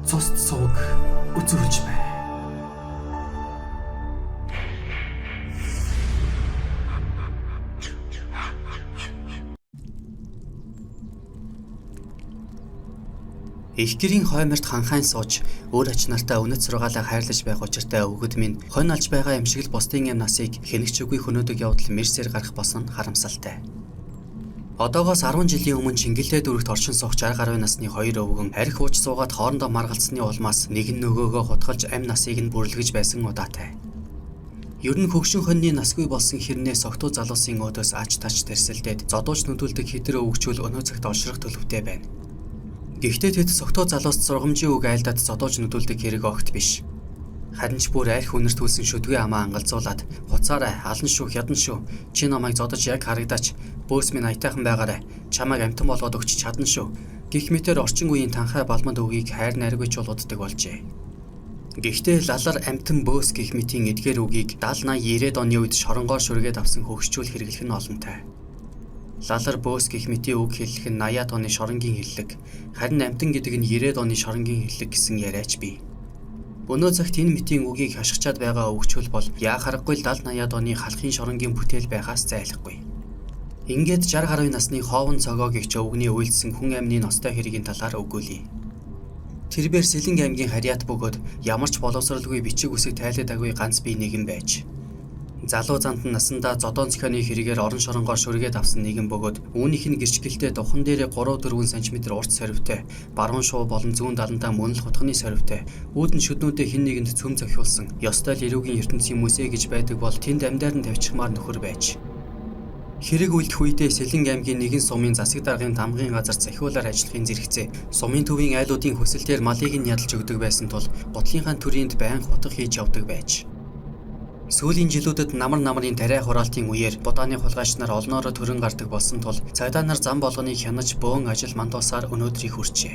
Цусд сувг үзүүлж бай. Их гэрийн хойморт ханхайн сууж өөр ач нартай өнөц сургаалаа хайрлаж байх учиртай өвгөд минь хонь алж байгаа юм шиг л бусдын юм насыг хэнэгч үгүй хөнөөдөг явдал мерсээр гарах болсон харамсалтай. Одоогоос 10 жилийн өмнө Чингэлээ дүүрэгт оршин суух 60 гаруй насны хоёр өвгөн арх ууж суугаад хоорондоо маргалцсны улмаас нэг нь нөгөөгөө хутгалж амь насыг нь бүрлгэж байсан удаатай. Ер нь хөгшин хоньны насгүй болсон хэрнээ согтуу залуусын өөдөөс ач тач тэрсэлдээд зодууж нүдүүлдэг хитэр өвгчүүл өнөө цагт олшрох төлөвтэй байна. Гэхдээ тэд согтуу залуус сургамжийн үг айлдаад зодууж нүдүүлдэг хэрэг огт биш. Харин ч бүр арх үнэрт хүлсэн шүдгүй амаа ангалзуулаад хуцаарай, алан шүү, хядан шүү. Чи намайг зодож яг харагдаач. Бөөс минь аятайхан байгаарай. Чамайг амтан болгоод өгч чадна шүү. Гэх мэтээр орчин үеийн танхай балманд үгийг хайр найргүйч болууддаг болжээ. Гэхдээ лалар амтан бөөс гэх мэтийн эдгээр үгийг 70, 80, 90-ад оны үед шоронгоор шүргээд авсан хөгшчүүл хэрэглэх нь олонтой. Лалар бөөс гэх мэтийн үг хэллэх нь 80-ад оны шоронгийн хэллэг, харин амтан гэдэг нь 90-ад оны шоронгийн хэллэг гэсэн яриач бий. Өнөө цагт энэ мэтийн үгийг хашгичаад байгаа өвгчүүл бол яа харахгүй л 70-80-ад оны халахын шоронгийн бүтээл байхаас зайлахгүй. Ингээд 60 гаруй насны хоовон цогоог их өвгний үйлдсэн хүн амны ностой хэргийн талаар өгүүлье. Тэрбээр Сэлэнг аймгийн Харьяат бөгөөд ямар ч боловсралгүй бичиг үсэг тайлаадагүй ганц бие нэгэн байж. Залуу зандан насандаа зодоон цохины хэрэгээр орон шоронгоор шүргээд авсан нэгэн бөгөөд үүнийх нь гэрчгэлтэй духан дээрээ 3-4 см урт сорвитой, баруун шуу болон зүүн далантаа мөнл хутганы сорвитой, үүдэн шүднүүдээ хин нэгэнд цөм зохиулсан ёстой л эрүүгийн ертөнцийн музей гэж байдаг бол тэнд амьдаар нь тавьчихмаар нөхөр байж. Хэрэг үйлдэх үедээ Сэлэнг аймгийн нэгэн сумын засаг даргын тамгын газар захиулаар ажиллахын зэрэгцээ сумын төвийн айлуудын хөсөлтөөр малыг нь ядалж өгдөг байсан тул гутлынхаа төрөнд байнга хутга хийж явдаг байж. Сүүлийн жилүүдэд намарын тариа хураалтын үеэр будааны хулгайч нар олноороо төрөн гардаг болсон тул цагдаа нар зам болгоныг хянаж бөөн ажил мандуусаар өнөөдрийг хүрчээ.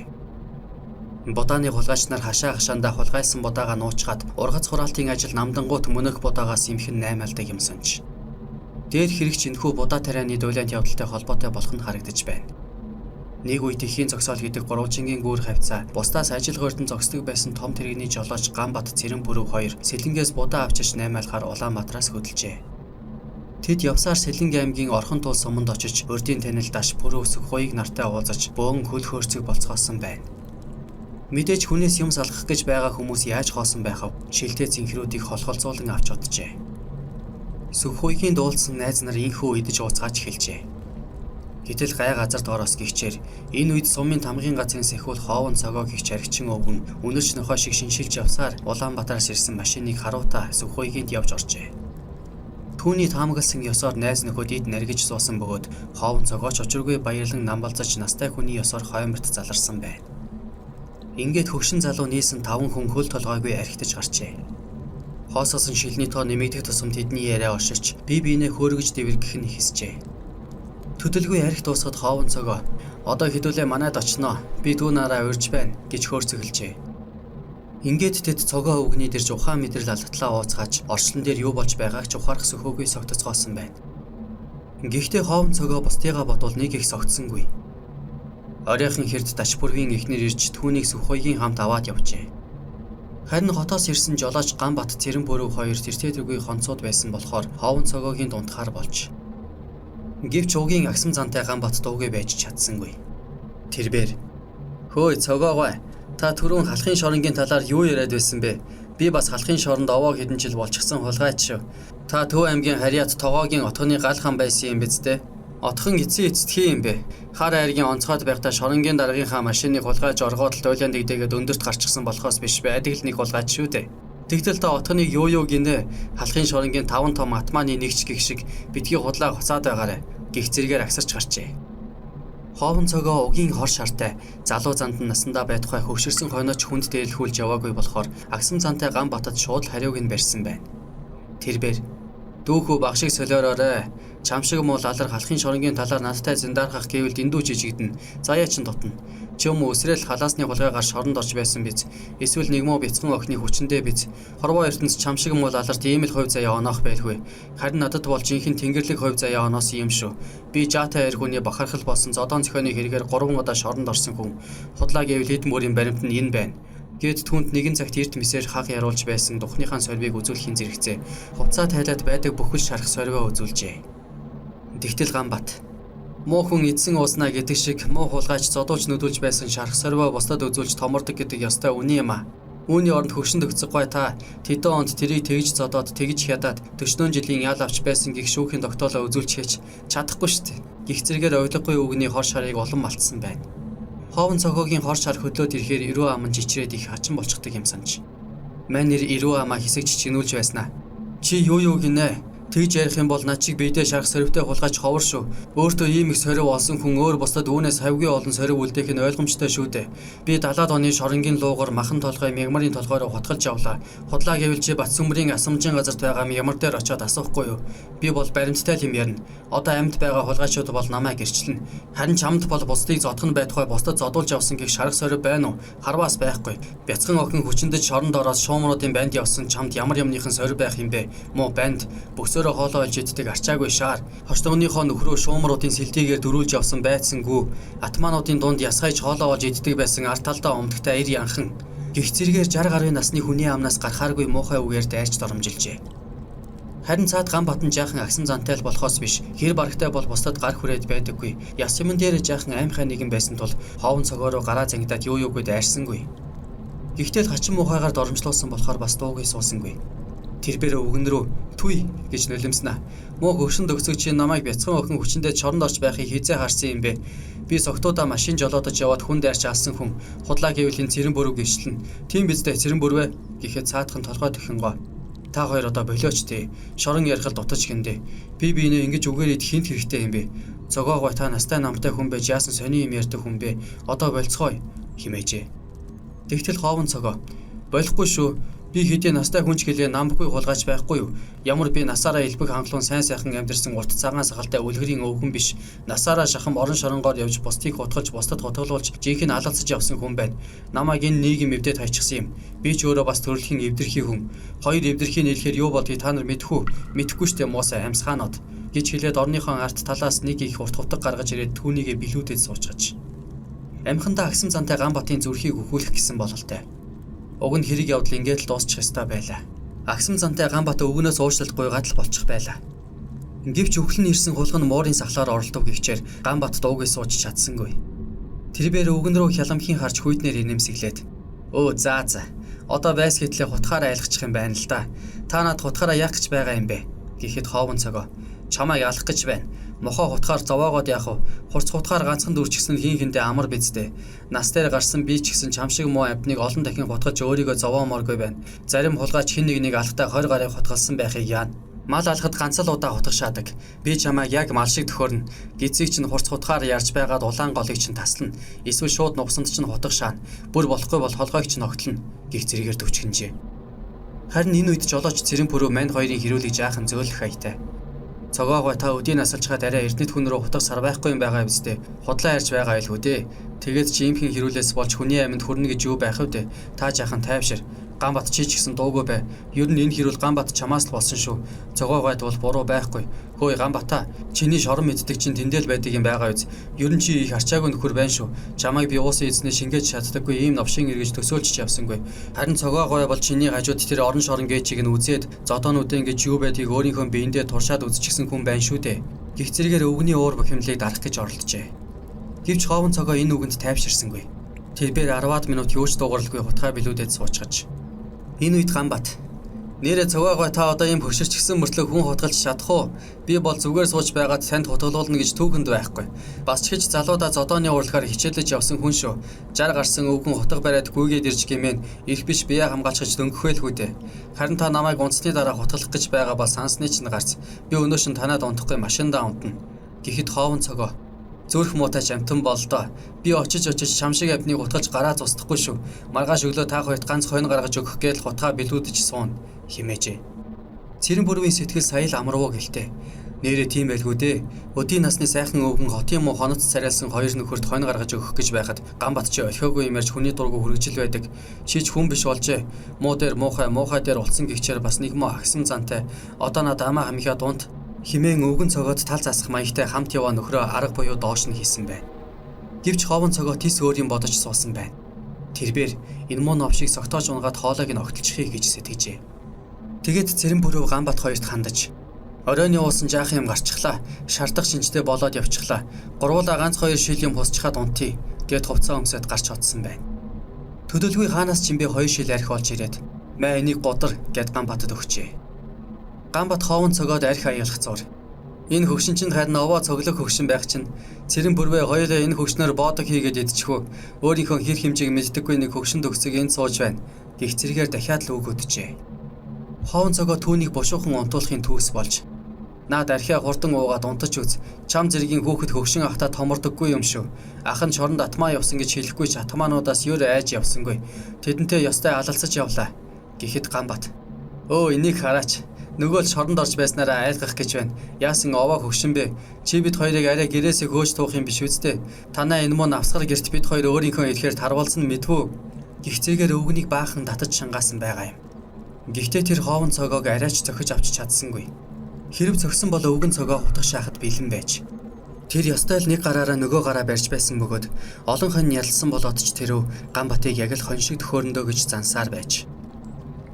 Будааны хулгайч нар хашаандаа хулгайлсан будаага нуучгаад ургац хураалтын ажил намдангуут мөнөх будаагаас имхэн наймаалдаг юмсанч. Дээр хэрэгч энэхүү будаа тарианы дуйлаант явдалтай холбоотой болох нь харагдаж байна. Нэг үед ихийн зогсоол гэдэг гурванчингийн гүүр хавцаа бусдаас ажил гуйрдан зогсдог байсан том тэрэгний жолооч Ганбат Цэрэн Бүрөв хоёр Сэлэнгээс будаа авчиж наймаалахаар Улаанбаатараас хөдөлжээ. Тэд явсаар Сэлэнг аймгийн Орхон туул суманд очиж урдийн танил даш Бүрөв Сүхбаяг нартай уулзаж бөөн хөл хөөрцөг болцгоосон байна. Мэдээж хүнээс юм салгах гэж байгаа хүмүүс яаж хоосон байх вэ? Шилтэй цэнхрүүдийг холхолцуулан авч оджээ. Сүхбаягийн дуулсан найз нар инхүү идэж ууцгаач хэлжээ. Гэтэл гай газарт ороос гихчээр энэ үед сумын тамгын газрын сахиул хоовон цогоог их чаргичин өвгөн үнэрч нохой шиг шиншилж явсаар Улаанбаатараас ирсэн машиныг харуутаа Сүхбаягийн явж оржээ. Түүний таамагласан ёсоор найз нөхөд эд наргиж суусан бөгөөд хоовон цогооч учиргүй баярлан намбалзаж настай хүний ёсоор хойморт заларсан байна. Ингээд хөгшин залуу нийсэн 5 хүн хөл толгойгүй архитаж гарчээ. Хоосоосон шилний тоо нэмэгдэх тусам тэдний яриа орширч бие биенээ хөөргөж дэвэргэх нь ихсжээ. Төдөлгүй арх дуусахад хоовон цогоо одоо хэдүүлээ манайд очноо. Би дүүнаараа урьж байна гэж хөөрцөглөжээ. Ингээд тэд цогоо өвгний дэрж ухаан мэдрэл алгатлаа ууцгааж орчлон дээр юу болж байгааг ч ухаарах сөхөөгүй согтцгоосон байна. Гэхдээ хоовон цогоо бусдыгаа бодвол нэг их согтсонгүй. Оройхон хэрд дач бүргийн эхнэр ирж түүнийг Сүхбаягийн хамт аваад явжээ. Харин хотоос ирсэн жолооч Ганбат Цэрэн Бүрөв хоёр тэртээдэргүй хонцууд байсан болохоор хоовон цогоогийн дундхаар болж. Гэвч уугийн агсам зантай Ганбат дуугүй байж чадсангүй. Тэрбээр "Хөөе цогоогой, та түрүүн халахын шоронгийн талаар юу яриад байсан бэ? Би бас халахын шоронд овоо хэдэн жил болчихсон хулгайч шүү. Та Төв аймгийн Харьяат Тогоогийн отгоны гал хан байсан юм биз дээ? Отхон эцсийн эцэдхий юм бэ? Хар айргийн онцгойд байхдаа шоронгийн даргийнхаа машиныг хулгайж оргоод л дуйлаан дэгдээгээд өндөрт гарчихсан болохоос биш байдаг л нэг хулгайч шүү дээ. Тэгтэл та отгоныг юу гинэ? Халахын шоронгийн 5 том атманы нэгч гих шиг битгий худлаа хуцаад байгаарэ гих зэрэгээр агсарч гарчээ. Хоовон цогоо угийн хор шартай залуу зандан насандаа байтугай хөвшөрсөн хойноч хүнд дээрлэхүүлж яваагүй болохоор агсам зантай Ганбатад шууд хариуг нь барьсан байна. Тэрбээр "Дүүхүү баг шиг солиороорой. Чам шиг муу лалар халахын шоронгийн талаар надтай зиндархах гэвэл дэндүү жижигдэн. Заяа чин дотно. Ч юм уу өсрэл халаасны хулгайгаар шоронд орж байсан биз? Эсвэл нэг муу бяцхан охины хүчэндээ биз? Хорвоо ертөнц чам шиг муу лаларт ийм л хувь заяа оноох байлгүй. Харин надад бол жинхэнэ тэнгэрлэг хувь заяа оноос юм шүү. Би жаатай эргүүний бахархал болсон зодоон цохины хэрэгээр 3 удаа шоронд орсон хүн. Худлаа гэвэл хэд мөрийн баримт нь энэ байна. Гэт түүнд нэгэн цагт эрт мисээр хаг яруулж байсан духныхаа сорвийг үзүүлэхийн зэрэгцээ. Хувцас тайлаад байдаг бүхэл шарх сорвио үзүүлжээ. Тэгтэл Ганбат муу хүн эзэн ууснаа гэдэг шиг муу хулгайч зодуулж нүдүүлж байсан шарх сорвио бусдад үзүүлж томордог гэдэг ёстой үний юм а. Үүний оронд хөвшин төгцөг гой та тэдэн онд тэрийг тэгж зодоод тэгж хядаад 40 жилийн ял авч байсан гих шүүхийн тогтоолоо үзүүлчихэж чадахгүй штэ. Гих зэрэгээр ойлгохгүй үгний хор шарыг улам малтсан байна. Ховн цохогийн хор шар хөдлөөд ирэхээр Ирүү ам нь чичрээд их хачин болчихдаг юм санаж. Мань нэр Ирүү амаа хэсэг чичгнүүлж байснаа. Чи юу гинэ? Тэгж ярих юм бол над чиг биедээ шарх сорвитой хулгайч ховор шүү. Өөртөө ийм их сорив олсон хүн өөр бусдад үүнээс хавьгүй олон сорив үлдээх нь ойлгомжтой шүү дээ. Би 70-аад оны шоронгийн луугаар махан толгой мягмарын толгойроо хотголж явлаа. Худлаа гэвэл чи Батсүмбэрийн асамжийн газарт байгаа мягмар дээр очиод асуухгүй юу? Би бол баримттай юм ярина. Одоо амьд байгаа хулгайчууд бол намайг гэрчлэн. Харин чамд бол бусдыг зодох нь байдгүй бусдад зодуулж явсан гэх шарх сорив байна уу? Харваас байхгүй. Бяцхан охин хүчиндэж шоронд ороод шуумруудын банд явсан чамд ямар юмныхан сорив байх юм бэ? Муу банд бөксөрөө хоолоо олж иддэг арчаагүй шаар. Хошдогныхоо нөхрөө шуумруудын сэлтийгээр дөрүүлж явсан байцсангүй. Атмануудын дунд ясгайж хоолоо олж иддэг байсан арт талдаа өмдөгтэй ир янхан. Гих зэрэгээр 60 гаруй насны хүний амнаас гарахааргүй муухай үгээр дайрч доромжилжээ. Харин цаад Ганбат нь жаахан агсан зантай л болохоос биш хэр барагтай бол бусдад гар хүрээд байдаггүй. Яс юмн дээр жаахан аймхай нэгэн байсан тул ховн цогоороо гараа зангидаад юугүй дайрсангүй. Гэхдээ л хачин муухайгаар доромжлуулсан болохоор бас дуугүй суусангүй. Тэрбээр өвгөн рүү "Түй" гэж нулимснаа. Муу хөвшин төгсөг чи намайг бяцхан охин хүчиндээ чоронд орж байхыг хизээ харсан юм бэ? Би согтуудаа машин жолоодож яваад хүн дайрч алсан хүн. Худлаа гэвэл энэ цэрэн бүрүү гიშлэн. Тийм биз дээ цэрэн бүрвэ гэхэд цаадхан толгой төхөнгөө. Та хоёр одоо болооч тээ. Шорон ярихад дутаж гиндэ. Би инээ ингэж үгээр ид хинт хэрэгтэй юм бэ? Цогоогой та настай намтай хүн байж яасан сони юм ярьдаг хүн бэ? Одоо болцгой химээжээ. Тэгтэл хоовн цогоо "Болохгүй шүү. Би хэдийн настай хүнч гэлээ намгүй хулгайч байхгүй юу? Ямар би насаараа элбэг хангалуун сайн сайхан амьдэрсэн урт цагаан сахалтай үлгэрийн өвгөн биш. Насаараа шахам орон шоронгоор явж бусдыг хутгалж бусдад хотголуулж жинхэнэ алгацж явсан хүн байна. Намайг энэ нийгэм эвдээд хайчихсан юм. Би ч өөрөө бас төрөлхийн эвдэрхий хүн. Хоёр эвдэрхий нийлэхээр юу болдгийг та нар мэдэхгүй штэ муусаа амьсгаанууд" гэж хэлээд орныхон арт талаас нэг их урт хувтаг гаргаж ирээд түүнийгээ билүүдэд суучгаж. Амхандаа агсам зантай Ганбатын зүрхийг өхүүлэх гэсэн бололтой. Уг нь хэрэг явдал ингээд л дуусчих ёстой байлаа. Агсам зантай Ганбат өвгнөөс уучлалтгүй гадал болчих байлаа. Гэвч өхлөн ирсэн хулган муурын сахлаар оролдов гэвчээр Ганбат дуугүй сууж чадсангүй. Тэрбээр өвгөн рүү хяламхийн харж хүйтнэр инэмсэглээд "Өө за. Одоо байс хэтлээ хутгаараа айлгачих юм байна л да. Та над хутгаараа яах гэж байгаа юм бэ?" гэхэд хоовн цогоо "Чамайг алах гэж байна. Мохоо хутгаар зовоогоод яах вэ? Хурц хутгаар ганцхан дүрчгсэн хин хиндэ амар бидтэй. Нас дээр гарсан би ч гэсэн чам шиг муу амтныг олон дахин хутгаж өөрийгөө зовоомооргүй байна. Зарим хулгайч хин нэгнийг алхтаа 20 гарыг хутгалсан байхыг яана. Мал алхад ганц л удаа хутгашаадаг. Би чамайг яг мал шиг төхөрнө. Гизийг чинь хурц хутгаар ярьж байгаад улаан голыг чинь таслана. Эсвэл шууд нугсанд чинь хутгашаана. Бүр болохгүй бол холгойг чинь огтлно" гих зэрэгээр төвчгөнжээ. Харин энэ үед жолооч цэрэн пүрөө мань хоёрын хэрүүлийг жаахан зөөлөх хаятай. "Цогоогой та өдийн асалж хаад арай эрдэнэт хүн рүү хутгах сар байхгүй юм байгаа биз дээ. Худлаа ярьж байгаа ил хүү дээ. Тэгээд чи имхэн хэрүүлээс болж хүний амьд хүрнэ гэж юу байх вэ? Та жаахан тайвшир. Ганбат чи ч гэсэн дуугүй бай. Ер нь энэ хэрүүл Ганбат чамаас л болсон шүү. Цогоогойд бол буруу байхгүй. Хөөе Ганбатаа, чиний шорон мэддэг чинь тэндэл байдаг юм байгаа биз? Ер нь чи их арчаагүй нөхөр байна шүү. Чамайг би уусын эзнээ шингээж чаддаггүй ийм новшин эргэж төсөөлчих явсангүй. Харин цогоогой бол чиний хажууд тэр орон шорон гээчийг нь үзээд зодоонуудын гэж юу байдгийг өөрийнхөө биендээ туршаад үзчихсэн хүн байна шүү дээ. Гих зэрэгээр өвгний уур бухимлыг дарах гэж оролджээ. Гэвч хоовн цогоо энэ үгэнд тайвширсангүй. Тэрбээр 10-аад минут юуч дуугарлгүй хутгаа билүүдэд суучгаж. Энэ үед Ганбат "Нэрэ цогоогой та одоо ийм хөшөрчгсөн мөртлөө хүн хутгалж чадах уу? Би бол зүгээр сууж байгаад танд хутгалуулна гэж түүхэнд байхгүй. Бас ч гэж залуудаа зодооны урлагаар хичээлж явсан хүн шүү. 60 гарсан өвгөн хутга бариад гүйгээд ирж гэмээн ирэх биш бие хамгаалчихж дөнгөхөө л хүү дээ. Харин та намайг унцны дараа хутгалах гэж байгаа бол сансны чинь гарц. Би өнөөш нь танаад унтахгүй машиндаа унтна" гэхэд хоовн цогоо "Зүрх муутай ч амтан болдоо. Би очиж чам шиг амтныг утгаж гараа зустахгүй шүү. Маргааш өглөө та хоёрт ганц хойно гаргаж өгөх гээл хутгаа билүүдэж суун" химээжээ. Цэрэн бүрийн сэтгэл сая л амарвуу гэлтэй. "Нэрээ тийм байлгүй дээ. Өдийн насны сайхан өвгөн хотын муу хоноц царайлсан хоёр нөхөрт хойно гаргаж өгөх гэж байхад Ганбат чи олхиогүй юм ярьж хүний дургу хүргэжил байдаг. Чи ч хүн биш болжээ. Муу дээр муухай дээр улцсан гихчээр бас нэг муу агсам зантай. Одоо надад амаа хамихаа дунд" химэн өвгөн цогоод тал засах маягтай хамт яваа нөхрөө арга буюу доош нь хийсэн байна. Гэвч хоовн цогоо тис өөр юм бодож суусан байна. Тэрбээр энэ муу новшийг согтоож унгаад хоолойг нь огтлчихъя гэж сэтгэжээ. Тэгэд Цэрэн Пүрэв Ганбат хоёрт хандаж оройн уусан жаах юм гарчихлаа. Шаардах шинжтэй болоод явчихлаа. Гурвуулаа ганц хоёр шил юм хусчихад унтъя гэд хувцас өмсөд гарч утсан байна. Төдөлгүй хаанаас ч юм бэ 2 шил арх олж ирээд "Мэ энийг годар" гэд Ганбатад өгчээ. Ганбат хоовон цогоод арх аягалах зур. Энэ хөгшин чинь харин овоо цоглог хөгшин байх чинь Цэрэн Пүрэвээ хоёулаа энэ хөгшнөр боодог хийгээд идчихв. Өөрийнхөө хэр хэмжээг мэддэггүй нэг хөгшин төгсөг энд сууж байна. Гэх зэрэгээр дахиад л үг өдөжээ. Хоовон цогоо түүнийг бушуухан унтуулахын түүс болж "Наад архиа хурдан уугаад унтаж үз. Чам зэргийн хүүхэд хөгшин ахта томордоггүй юм шүү. Ах нь шоронд атмаа явсан гэж хэлэхгүй ч атмаануудаас ёр айж явсангүй. Тэдэнтэй ёстой алалцаж явлаа." Гэхэд Ганбат "Өө энийг хараач. Нөгөө л шоронд орж байснараа айлгах гэж байна. Яасан овоо хөгшин бэ? Чи бид хоёрыг арай гэрээсээ хөөж туух юм биш үстэ. Танаа энэ муу навсгар гэрт бид хоёр өөрийнхөө ирэхээр тарвалсан мэдвүү." Гихцээгээр өвгнийг баахан татаж шангаасан байгаа юм. Гэхдээ тэр хоовон цогоог арайч зохиж авч чадсангүй. Хэрв зогсон бол өвгөн цогоо хутгах шахад бэлэн байж. Тэр ёстой л нэг гараараа нөгөө гараа барьж байсан бөгөөд олон хонь ялсан болоод ч тэрв Ганбатыг яг л хонь шиг төхөөрөндөө гэж зансаар байж.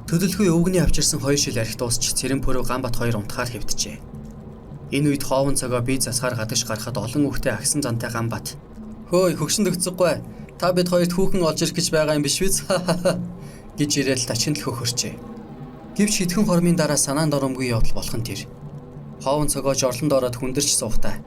Төдөлгүй өвгний авчирсан 2 шил арх дуусч Цэрэн Пүрэв Ганбат хоёр унтахаар хэвджээ. Энэ үед хоовон цогоо бие засгаар гадагш гарахад олон хүүхдээ агсан зантай Ганбат "Хөөй хөгшин төгцөггүй. Та бид хоёрт хүүхэн олж ирэх гэж байгаа юм биш үү?" гэж ирээл тачинд л хөхөрчээ. Гэвч хэдхэн хормын дараа санаанд оромгүй явдал болох нь тэр. Хоовон цогоо жорлонд ороод хүндэрч суухдаа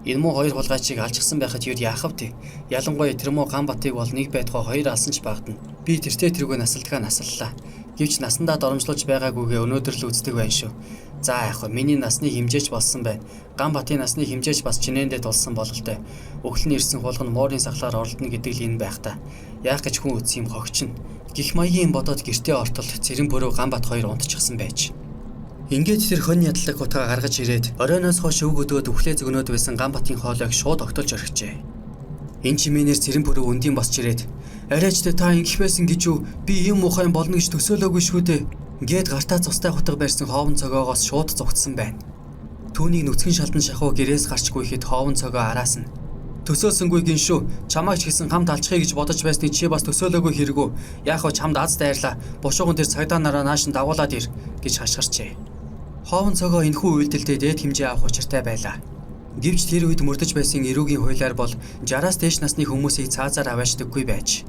энэ муу хоёр хулгайчийг алжчихсан байхад юу яах вэ? Ялангуяа тэр муу Ганбатыг бол нэг байтугай хоёр алсан ч багтана. Би тэртээ тэргүй насалтгаа насаллаа. Гэвч насандаа доромжлуулж байгаагүйгээ өнөөдөр л үздэг байна шүү. За яах вэ? Миний насны хэмжээч болсон байна. Ганбатын насны хэмжээч бас чинээндээ тулсан бололтой. Өглөн ирсэн хулган моорын сахлаар оролдоно гэдэг л энэ байх та. Яах гэж хүн үтс юм хогчин. Гэх маягийн бодоод гэртээ ортол Цэрэн Пүрэв Ганбат хоёр унтчихсан байж. Ингээд тэр хонь ядлаг утгаа гаргаж ирээд оройноос хойш өг өдөөд үхлээ зөгнөөд байсан Ганбатын хоолойг шууд огтолж орхижээ. Энэ чимээнээр Цэрэн Пүрэв өндөйн босч ирээд "Арайчтай та ингэх байсан гэж юу? Би юм муухай болно гэж төсөөлөөгүй шүү дээ." Гээд гартаа цустай хутга барьсан хоовон цогоогоос шууд зугтсан байна. Түүнийг нүцгэн шалдан шахуу гэрээс гарчгүй хэд хоовон цогоо араас нь "Төсөөлсөнгүй гин шүү. Чамайг ч гэсэн хамт алчихъя гэж бодож байсныг чи бас төсөөлөөгүй хэрэггүй. Яах вэ чамд аз дайрлаа. Бушууган тэр цагдаа нараа нааш нь дагуулад ир" гэж хашгирчээ. Хоовон цогоо энэхүү үйлдэлдээ дээд хэмжээ авах учиртай байлаа. Гэвч тэр үед мөрдөж байсан эрүүгийн хуулиар бол 60-аас дээш насны хүмүүсийг цаазаар аваачдаггүй байж.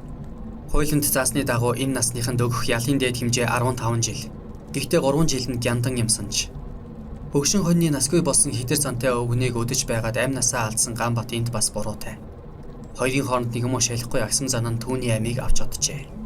Хуулинд заасны дагуу энэ насныханд өгөх ялын дээд хэмжээ 15 жил. Гэхдээ 3 жил нь гяндан юмсанж. Хөгшин хоньны насгүй болсон хитэр цантай өвгнийг өдөж байгаад амь насаа алдсан Ганбат энд бас буруутай. Хоёрын хооронд нэг юм уу шалихгүй агсам зан нь түүний амийг авч оджээ.